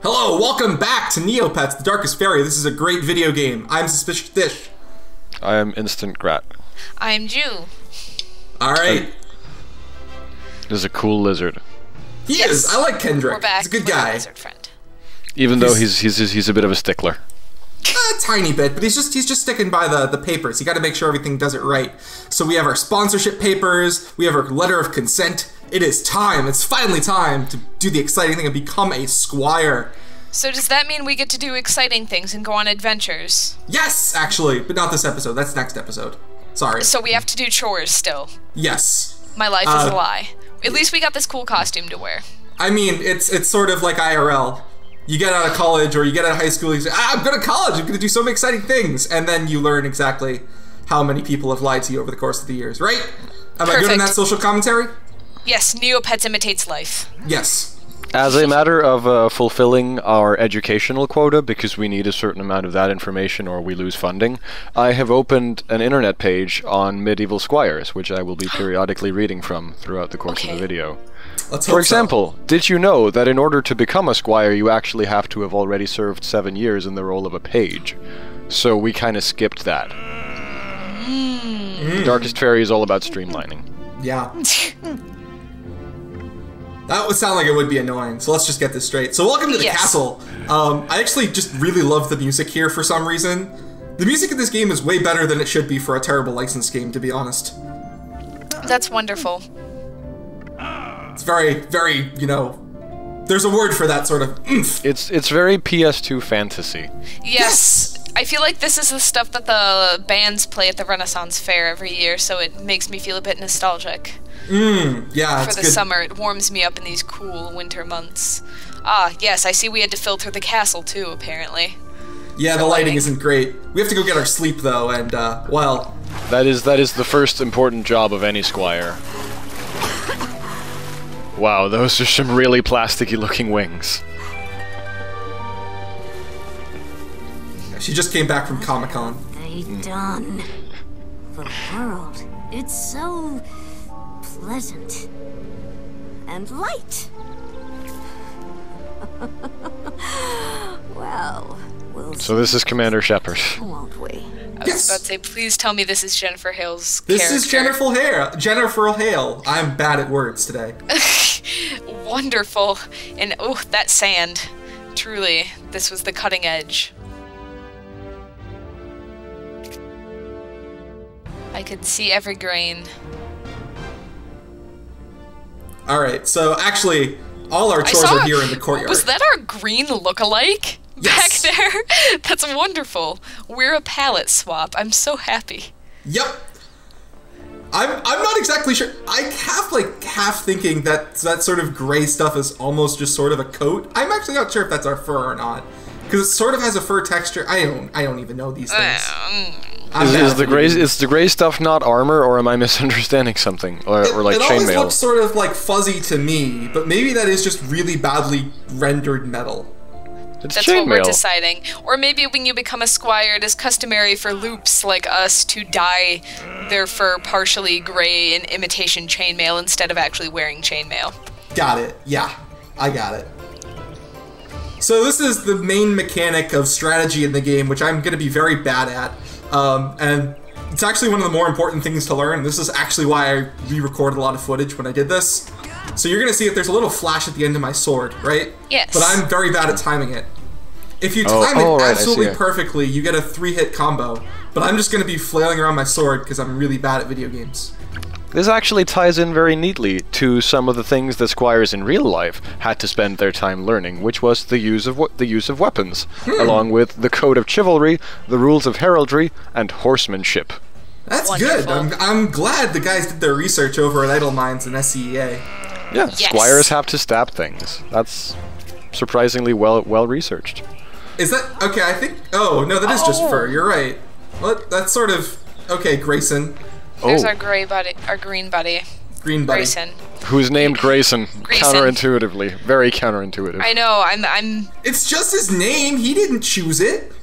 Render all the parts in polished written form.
Hello, welcome back to Neopets, the Darkest Faerie. This is a great video game. I'm Suspicious Dish. I am Instant Grat. I'm Jew. Alright. This is a cool lizard. He is. I like Kendrick. We're back He's a good with guy. our lizard friend. Even though he's a bit of a stickler. A tiny bit, but he's just sticking by the papers. You got to make sure everything does it right. So we have our sponsorship papers. We have our letter of consent. It is time. It's finally time to do the exciting thing and become a squire. So does that mean we get to do exciting things and go on adventures? Yes, actually, but not this episode. That's next episode. Sorry. So we have to do chores still. Yes. My life is a lie. At least we got this cool costume to wear. I mean, it's sort of like IRL. You get out of college or you get out of high school, you say, I'm going to college, I'm going to do so many exciting things. And then you learn exactly how many people have lied to you over the course of the years, right? Am I good in that social commentary? Yes, Neopets imitates life. Yes. As a matter of fulfilling our educational quota, because we need a certain amount of that information or we lose funding, I have opened an internet page on medieval squires, which I will be periodically reading from throughout the course of the video. For example, did you know that in order to become a squire, you actually have to have already served 7 years in the role of a page? So we kind of skipped that. The Darkest Faerie is all about streamlining. Yeah. That would sound like it would be annoying, so let's just get this straight. So welcome to the castle. I actually just really love the music here for some reason. The music in this game is way better than it should be for a terrible licensed game, to be honest. That's wonderful. It's very, very, you know, there's a word for that sort of oomph. It's very PS2 fantasy. Yes. I feel like this is the stuff that the bands play at the Renaissance Fair every year, so it makes me feel a bit nostalgic. Yeah, For the summer, it warms me up in these cool winter months. Ah, yes, I see we had to filter the castle too, apparently. Yeah, the lighting isn't great. We have to go get our sleep though, and well, that is the first important job of any squire. Wow, those are some really plasticky looking wings. She just came back from Comic-Con. They done. The world, it's so pleasant and light. Well, we'll So this is Commander Shepard. won't we? I was about to say, please tell me this is Jennifer Hale's This character. is Jennifer Hale. Jennifer Hale. I'm bad at words today. Wonderful. And oh, that sand. Truly, this was the cutting edge. I could see every grain. Alright, so actually, all our chores are here in the courtyard. Was that our green look-alike back there? That's wonderful. We're a palette swap. I'm so happy. Yep. I'm not exactly sure. I have like half thinking that that sort of gray stuff is almost just sort of a coat. I'm actually not sure if that's our fur or not, because it sort of has a fur texture. I don't even know these things. Is the gray stuff not armor, or am I misunderstanding something, or like chainmail? It always looks sort of like fuzzy to me, but maybe that is just really badly rendered metal. That's what we're deciding. Or maybe when you become a squire, it is customary for loops like us to dye their fur partially gray in imitation chainmail instead of actually wearing chainmail. Got it. Yeah, I got it. So this is the main mechanic of strategy in the game, which I'm going to be very bad at. And it's actually one of the more important things to learn. This is actually why I re-recorded a lot of footage when I did this. So you're going to see that there's a little flash at the end of my sword, right? Yes. But I'm very bad at timing it. If you time it absolutely perfectly, you get a 3-hit combo. But I'm just going to be flailing around my sword because I'm really bad at video games. This actually ties in very neatly to some of the things that squires in real life had to spend their time learning, which was the use of weapons, along with the code of chivalry, the rules of heraldry, and horsemanship. That's good. I'm glad the guys did their research over at Idle Minds and SCEA. Yeah, squires have to stab things. That's surprisingly well researched. Is that okay? I think. Oh no, that is just fur. You're right. What? That's sort of okay. Grayson. There's our gray buddy, our green buddy. Green buddy. Grayson. Who's named Grayson. Counterintuitively, very counterintuitive. I know. I'm. It's just his name. He didn't choose it.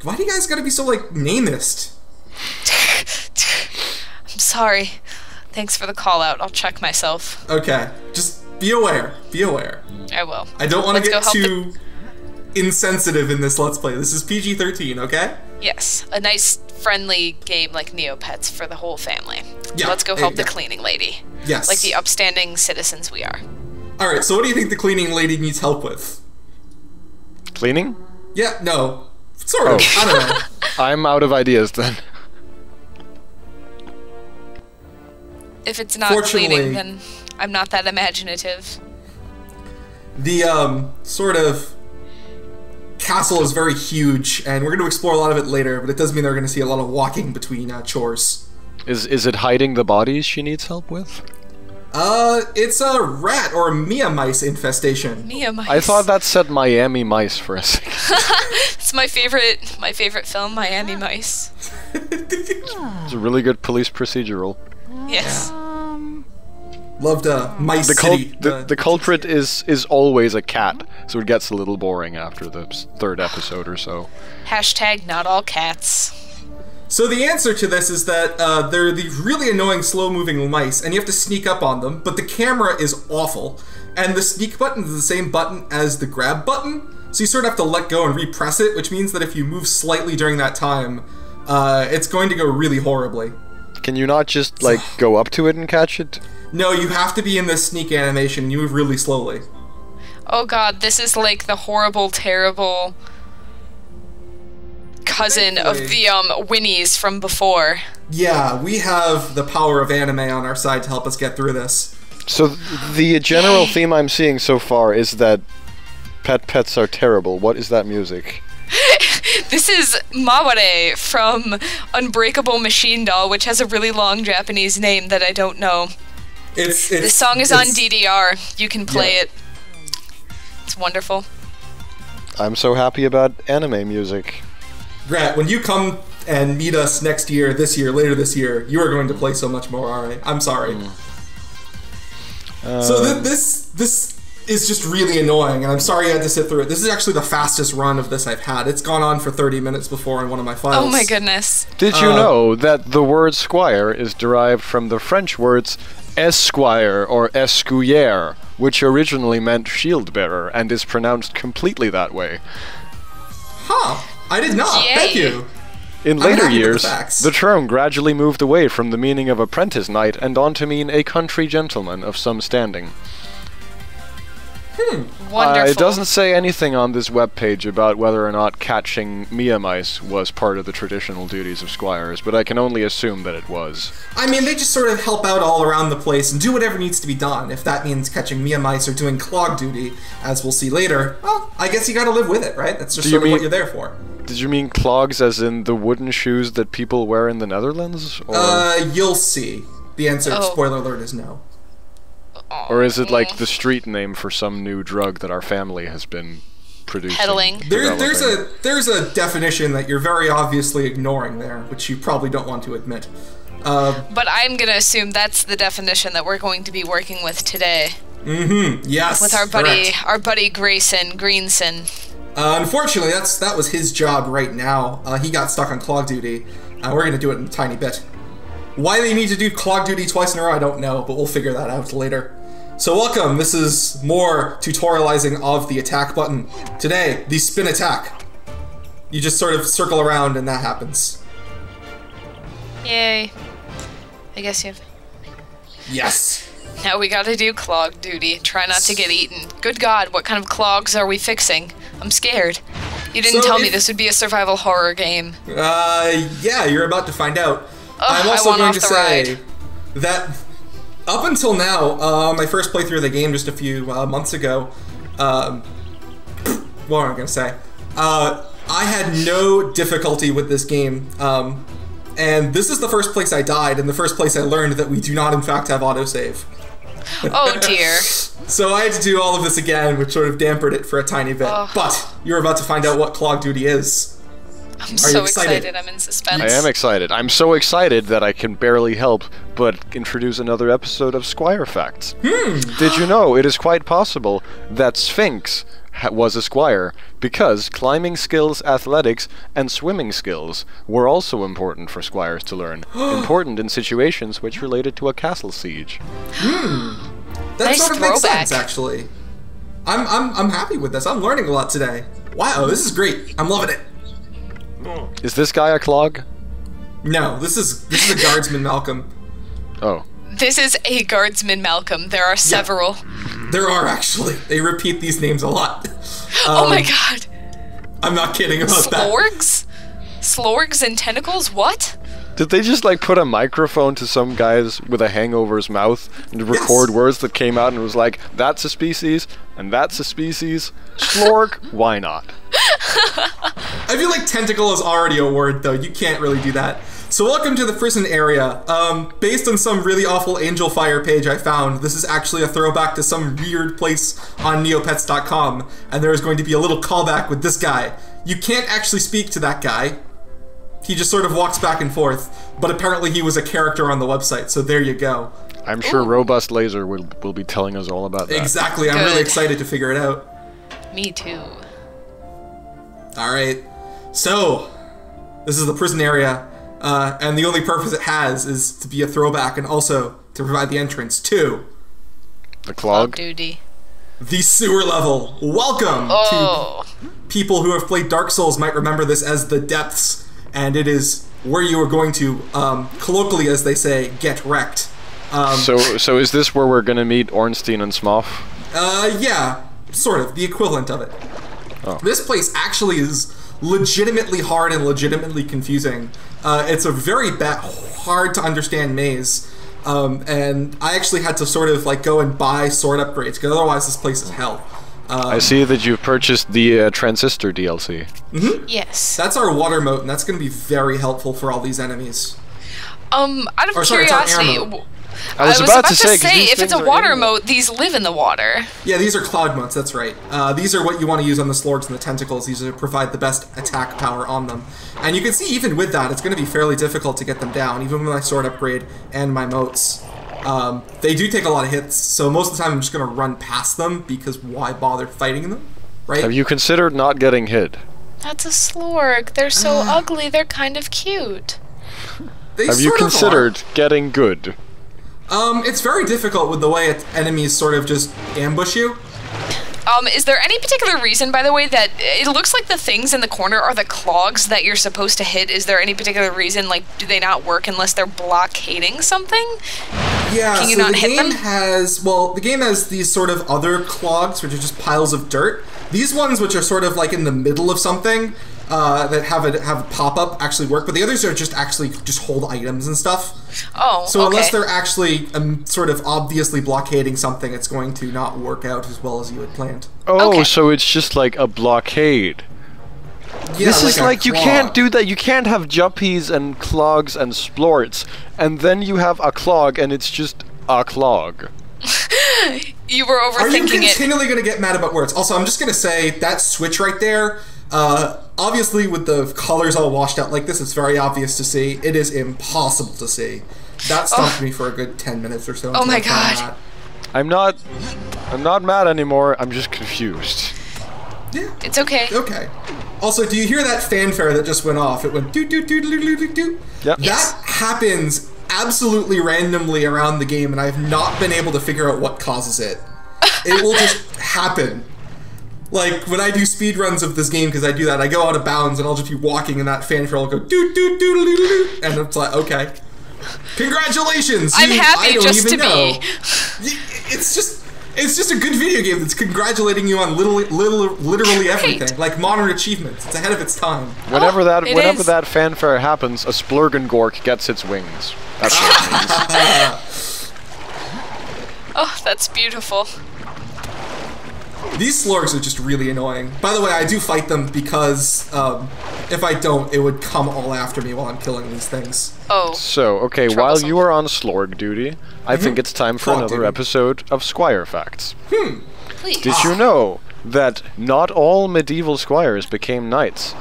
Why do you guys gotta be so like namist? I'm sorry. Thanks for the call out. I'll check myself. Okay. Just be aware. Be aware. I will. I don't want to Let's get go too insensitive in this Let's Play. This is PG-13, okay? Yes, a nice, friendly game like Neopets for the whole family. Yeah, Let's go help the cleaning lady. Yes. Like the upstanding citizens we are. Alright, so what do you think the cleaning lady needs help with? Cleaning? Yeah, no. Sort of. I don't know. I'm out of ideas then. If it's not cleaning, then I'm not that imaginative. The, sort of castle is very huge, and we're going to explore a lot of it later, but it does mean they're going to see a lot of walking between chores. Is it hiding the bodies she needs help with? It's a rat or a Mia mice infestation. Mia mice. I thought that said Miami Mice for a second. It's my favorite film, Miami Mice. It's a really good police procedural. Yes. Loved Mice City. The culprit is always a cat, so it gets a little boring after the third episode or so. Hashtag not all cats. So the answer to this is that they're the really annoying slow-moving mice, and you have to sneak up on them, but the camera is awful, and the sneak button is the same button as the grab button, so you sort of have to let go and repress it, which means that if you move slightly during that time, it's going to go really horribly. Can you not just, like, go up to it and catch it? No, you have to be in this sneak animation, and you move really slowly. Oh god, this is like the horrible, terrible cousin of the Winnies from before. Yeah, we have the power of anime on our side to help us get through this. So the general theme I'm seeing so far is that pets are terrible. What is that music? This is Maware from Unbreakable Machine Doll, which has a really long Japanese name that I don't know. This song is on DDR. You can play it. It's wonderful. I'm so happy about anime music. Grant, when you come and meet us next year, later this year, you are going to play so much more, alright? I'm sorry. So this is just really annoying, and I'm sorry I had to sit through it. This is actually the fastest run of this I've had. It's gone on for 30 minutes before in one of my files. Oh my goodness. Did you know that the word squire is derived from the French words esquire or escuyère, which originally meant shield bearer, and is pronounced completely that way? Huh. I did not. Yay. Thank you. In later years, the term gradually moved away from the meaning of apprentice knight and on to mean a country gentleman of some standing. Wonderful. It doesn't say anything on this webpage about whether or not catching Mia mice was part of the traditional duties of squires, but I can only assume that it was. I mean, they just sort of help out all around the place and do whatever needs to be done. If that means catching Mia mice or doing clog duty, as we'll see later, well, I guess you gotta live with it, right? That's just sort of what you're there for. Did you mean clogs as in the wooden shoes that people wear in the Netherlands? Or? You'll see. The answer, spoiler alert, is no. Or is it like the street name for some new drug that our family has been producing? Peddling. There's a definition that you're very obviously ignoring there, which you probably don't want to admit. But I'm gonna assume that's the definition that we're going to be working with today. Mm-hmm. Yes. With our buddy Grayson Greenson. Unfortunately, that was his job right now. He got stuck on clog duty. We're gonna do it in a tiny bit. Why they need to do clog duty twice in a row, I don't know, but we'll figure that out later. So welcome, this is more tutorializing of the attack button. Today, the spin attack. You just sort of circle around and that happens. Yay. I guess you have... Yes. Now we gotta do clog duty. Try not to get eaten. Good God, what kind of clogs are we fixing? I'm scared. You didn't tell me this would be a survival horror game. Yeah, you're about to find out. I'm also going to say that up until now, my first playthrough of the game just a few months ago, what am I going to say? I had no difficulty with this game, and this is the first place I died, and the first place I learned that we do not in fact have autosave. Oh dear. So I had to do all of this again, which sort of dampened it for a tiny bit. But you're about to find out what clog duty is. I'm so excited. I'm in suspense. I am excited. I'm so excited that I can barely help but introduce another episode of Squire Facts. Did you know it is quite possible that Sphinx was a squire because climbing skills, athletics, and swimming skills were also important for squires to learn. Important in situations which related to a castle siege. That Nice sort of makes throwback. sense, actually. I'm happy with this. I'm learning a lot today. Wow, this is great. I'm loving it. Is this guy a clog? No, this is a guardsman, Malcolm. Oh. This is a guardsman, Malcolm. There are several. There are actually. They repeat these names a lot. Oh my god. I'm not kidding about that. Slorgs? Slorgs and tentacles? What? Did they just like put a microphone to some guy's with a hangover's mouth and record words that came out and was like, that's a species, and that's a species? Slorg? Why not? I feel like tentacle is already a word, though. You can't really do that. So welcome to the prison area. Based on some really awful Angel Fire page I found, this is actually a throwback to some weird place on Neopets.com, and there is going to be a little callback with this guy. You can't actually speak to that guy. He just sort of walks back and forth, but apparently he was a character on the website, so there you go. I'm sure Robust Laser will be telling us all about that. Exactly, I'm really excited to figure it out. Me too. Alright, so, this is the prison area, and the only purpose it has is to be a throwback and also to provide the entrance to The clog? Duty. the sewer level. Welcome to people who have played Dark Souls might remember this as the depths, and it is where you are going to, colloquially as they say, get wrecked. So is this where we're gonna meet Ornstein and Smough? Yeah, sort of, the equivalent of it. Oh. This place actually is legitimately hard and legitimately confusing. It's a very hard to understand maze. And I actually had to sort of like go and buy sword upgrades, because otherwise this place is hell. I see that you've purchased the Transistor DLC. Mm-hmm. Yes. That's our water moat, and that's going to be very helpful for all these enemies. Out of Sorry, it's our air curiosity, moat. I was about to say, if it's a water moat, these live in the water. Yeah, these are cloud moats, that's right. These are what you want to use on the slorgs and the tentacles. These are provide the best attack power on them. And you can see even with that, it's going to be fairly difficult to get them down, even with my sword upgrade and my moats. They do take a lot of hits, so most of the time I'm just going to run past them, because why bother fighting them, right? Have you considered not getting hit? That's a slorg. They're so ugly, they're kind of cute. They Have you sort of considered getting good? It's very difficult with the way enemies sort of just ambush you. Is there any particular reason, by the way, that it looks like the things in the corner are the clogs that you're supposed to hit? Is there any particular reason, like, do they not work unless they're blockading something? Yeah, Can you so not the hit game them? the game has these sort of other clogs, which are just piles of dirt. These ones, which are sort of like in the middle of something, that have a pop-up, actually work, but the others are just hold items and stuff. Oh, So okay. unless they're actually sort of obviously blockading something, it's going to not work out as well as you had planned. Oh, Okay. so it's just like a blockade. Yeah, This is a like you clog. can't do that. You can't have juppies and clogs and splorts, and then you have a clog, and it's just a clog. You were Are you overthinking it. continually going to get mad about words? Also, I'm just going to say that switch right there, obviously with the colors all washed out like this, it's very obvious to see. It is impossible to see. That stumped me for a good 10 minutes or so. Oh my until I found God. that. I'm not mad anymore. I'm just confused. Yeah. It's okay. Okay. Also, do you hear that fanfare that just went off? It went doo doo doo doo doo doo doo. Yep. Yes. That happens absolutely randomly around the game, and I've not been able to figure out what causes it. It will just happen. Like, when I do speed runs of this game, because I do that, I go out of bounds, and I'll just be walking, and that fanfare will go doo doo doo doo doo doo, and it's like, okay. Congratulations! I'm happy I don't just even to know. be. It's just a good video game that's congratulating you on literally everything, like modern achievements. It's ahead of its time. Whenever it is. that fanfare happens, a Splurgengork gets its wings. That's what it means. Oh, that's beautiful. These slorgs are just really annoying. By the way, I do fight them because if I don't, it would come all after me while I'm killing these things. Oh. So, okay, while Troublesome. you are on Slorg duty, I think it's time for Clock another duty. episode of Squire Facts. Please. Did you know that not all medieval squires became knights?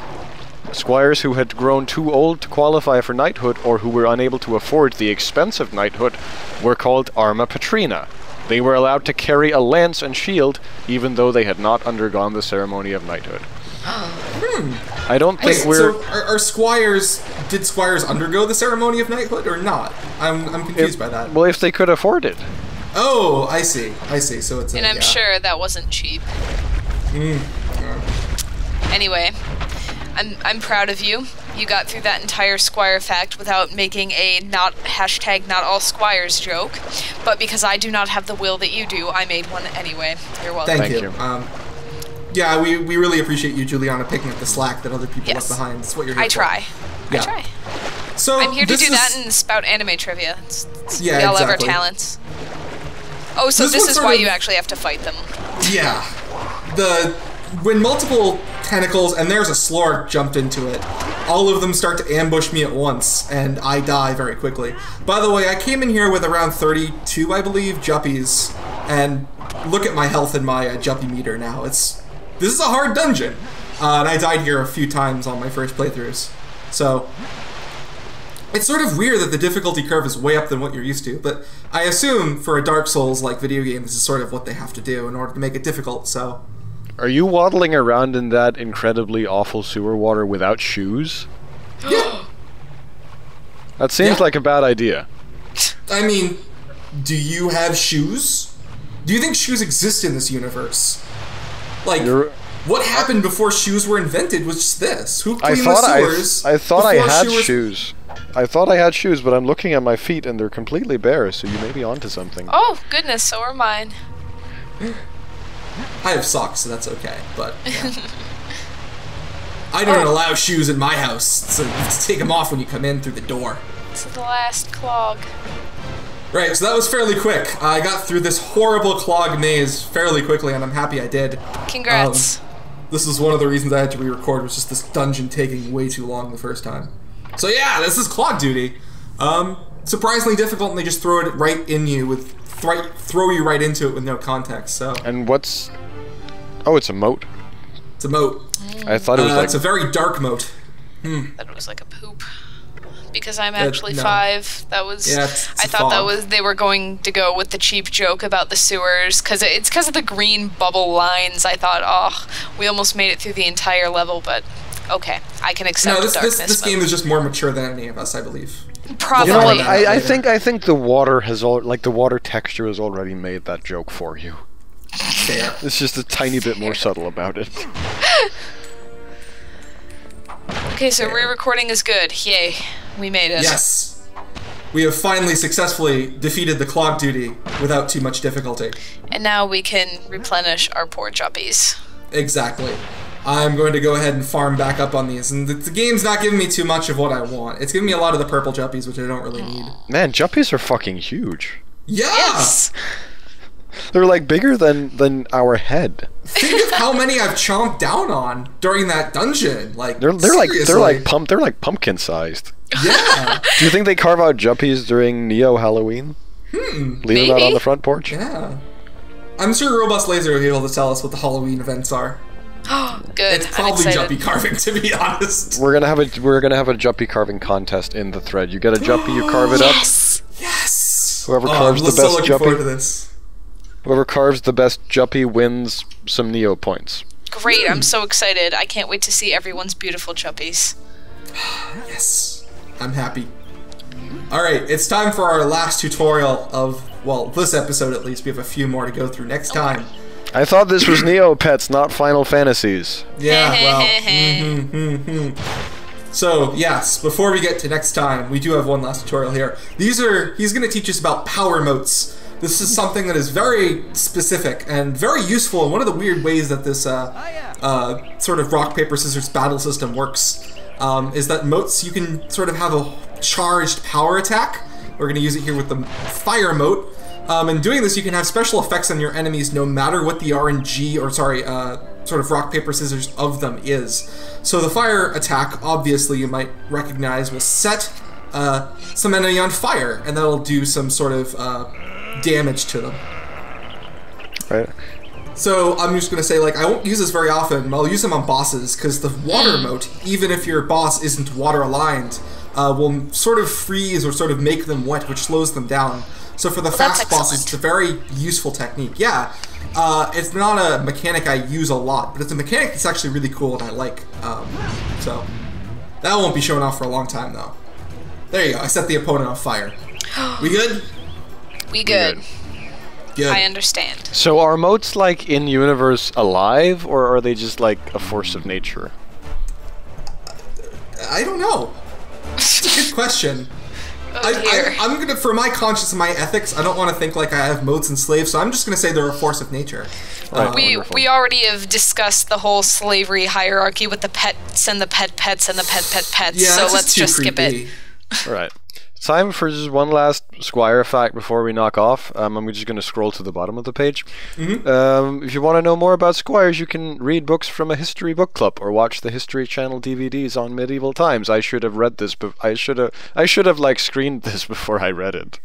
Squires who had grown too old to qualify for knighthood or who were unable to afford the expensive knighthood were called arma patrina. They were allowed to carry a lance and shield even though they had not undergone the ceremony of knighthood. I don't think Wait, we're... so are squires... Did squires undergo the ceremony of knighthood or not? I'm confused by that. Well, if they could afford it. Oh, I see. So it's. And I'm sure that wasn't cheap. Anyway, I'm proud of you. You got through that entire Squire fact without making a not all Squires joke. But because I do not have the will that you do, I made one anyway. You're welcome. Thank you. Yeah, we really appreciate you, Juliana, picking up the slack that other people left behind. That's what you're here for. I Yeah. try. So I'm here to do that and spout anime trivia. We all have our talents. Oh, so this is why you actually have to fight them. Yeah. When multiple tentacles, and there's a Slorg jumped into it, all of them start to ambush me at once, and I die very quickly. By the way, I came in here with around 32, I believe, Juppies, and look at my health and my Juppie meter now. This is a hard dungeon, and I died here a few times on my first playthroughs. So it's sort of weird that the difficulty curve is way up than what you're used to, but I assume for a Dark Souls-like video game, this is sort of what they have to do in order to make it difficult, so... Are you waddling around in that incredibly awful sewer water without shoes? Yeah. That seems like a bad idea. I mean, do you have shoes? Do you think shoes exist in this universe? Like, what happened before shoes were invented was just this. Who cleaned the sewers? I thought I had shoes. I thought I had shoes, but I'm looking at my feet and they're completely bare, so you may be onto something. Oh, goodness, so are mine. I have socks, so that's okay, but... Yeah. I don't allow shoes in my house, so you have to take them off when you come in through the door. It's the last clog. Right, so that was fairly quick. I got through this horrible clog maze fairly quickly, and I'm happy I did. Congrats. This is one of the reasons I had to re-record, was just this dungeon taking way too long the first time. So yeah, this is clog duty. Surprisingly difficult, and they just throw it right in you with... throw you right into it with no context, so... And what's... Oh, it's a moat. It's a moat. I thought it was like... It's a very dark moat. That it was like a poop. Because I'm actually 5. That was... Yeah, I thought they were going to go with the cheap joke about the sewers, because it's because of the green bubble lines. I thought, oh, we almost made it through the entire level, but okay, I can accept darkness. This game is just more mature than any of us, I believe. Probably. You know what? I think the water has the water texture has already made that joke for you. Fair. It's just a tiny bit more subtle about it. Okay, so re-recording is good. Yay, we made it. Yes. We have finally successfully defeated the clog duty without too much difficulty. And now we can replenish our poor juppies. Exactly. I'm going to go ahead and farm back up on these, and the game's not giving me too much of what I want. It's giving me a lot of the purple juppies, which I don't really need. Man, juppies are fucking huge. Yeah! Yes! They're like bigger than our head. Think of how many I've chomped down on during that dungeon. Like they're like pumpkin sized. Yeah. Do you think they carve out juppies during Neo Halloween? Leave them out on the front porch? Yeah. I'm sure Robust Laser will be able to tell us what the Halloween events are. Oh, good. It's probably juppie carving, to be honest. We're gonna have a juppie carving contest in the thread. You get a juppie, you carve it up. Yes. Whoever carves the best so looking forward to juppie. this. Whoever carves the best juppie wins some Neo points. Great, I'm so excited. I can't wait to see everyone's beautiful juppies. Yes. I'm happy. Alright, it's time for our last tutorial of, well, this episode at least. We have a few more to go through next time. I thought this was Neopets, not Final Fantasies. Yeah, well. So, yes, before we get to next time, we do have one last tutorial here. He's going to teach us about power motes. This is something that is very specific and very useful, and one of the weird ways that this sort of rock, paper, scissors battle system works is that motes, you can sort of have a charged power attack. We're going to use it here with the fire mote. In doing this, you can have special effects on your enemies no matter what the RNG, or sorry, sort of rock, paper, scissors of them is. So the fire attack, obviously, you might recognize, will set some enemy on fire, and that'll do some sort of damage to them. Right. So I'm just going to say, like, I won't use this very often, but I'll use them on bosses, because the water mote, even if your boss isn't water aligned, will sort of freeze or sort of make them wet, which slows them down. So for the fast bosses, it's a very useful technique. Yeah, it's not a mechanic I use a lot, but it's a mechanic that's actually really cool and I like. So that won't be showing off for a long time, though. There you go. I set the opponent on fire. We good? We good. Good. I understand. So are moats like in universe alive, or are they just like a force of nature? I don't know. It's a good question. I'm gonna, for my conscience and my ethics, I don't want to think like I have moats and slaves, so I'm just gonna say they're a force of nature. Right, we already have discussed the whole slavery hierarchy with the pets and the pets and the pets. Yeah, so it's let's just skip creepy. it. Right. Time for just one last Squire fact before we knock off. I'm just going to scroll to the bottom of the page. If you want to know more about Squires, you can read books from a history book club or watch the History Channel DVDs on medieval times. I should have read this, but I should have like screened this before I read it.